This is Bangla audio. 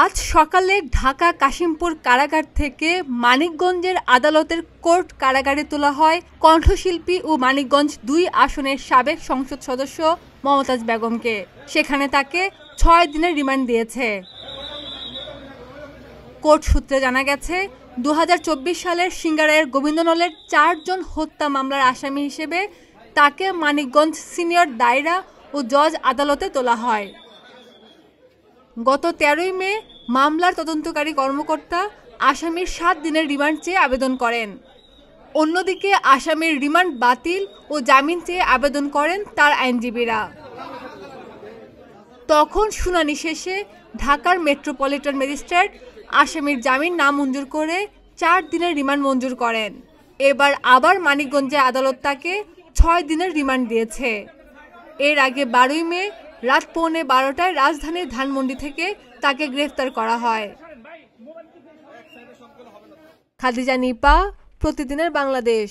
আজ সকালে ঢাকা কাশিমপুর কারাগার থেকে মানিকগঞ্জের আদালতের কোর্ট কারাগারে তোলা হয় কণ্ঠশিল্পী ও মানিকগঞ্জ ২ আসনের সাবেক সংসদ সদস্য মমতাজ বেগমকে। সেখানে তাকে ৬ দিনের রিমান্ড দিয়েছে। কোর্ট সূত্রে জানা গেছে, ২০২৪ সালের সিঙ্গারায়ের গোবিন্দনলের ৪ জন হত্যা মামলার আসামি হিসেবে তাকে মানিকগঞ্জ সিনিয়র দায়রা ও জজ আদালতে তোলা হয়। গত ১৩ মে মামলার তদন্তকারী কর্মকর্তা আসামির ৭ দিনের রিমান্ড চেয়ে আবেদন করেন। অন্যদিকে আসামির রিমান্ড বাতিল ও জামিন চেয়ে আবেদন করেন তার আইনজীবীরা। তখন শুনানি শেষে ঢাকার মেট্রোপলিটন ম্যাজিস্ট্রেট আসামির জামিন নামঞ্জুর করে ৪ দিনের রিমান্ড মঞ্জুর করেন। এবার আবার মানিকগঞ্জে আদালত তাকে ৬ দিনের রিমান্ড দিয়েছে। এর আগে ১২ মে রাত ১১:৩০টায় রাজধানীর ধানমন্ডি থেকে তাকে গ্রেফতার করা হয়। খাদিজা নিপা, প্রতিদিনের বাংলাদেশ।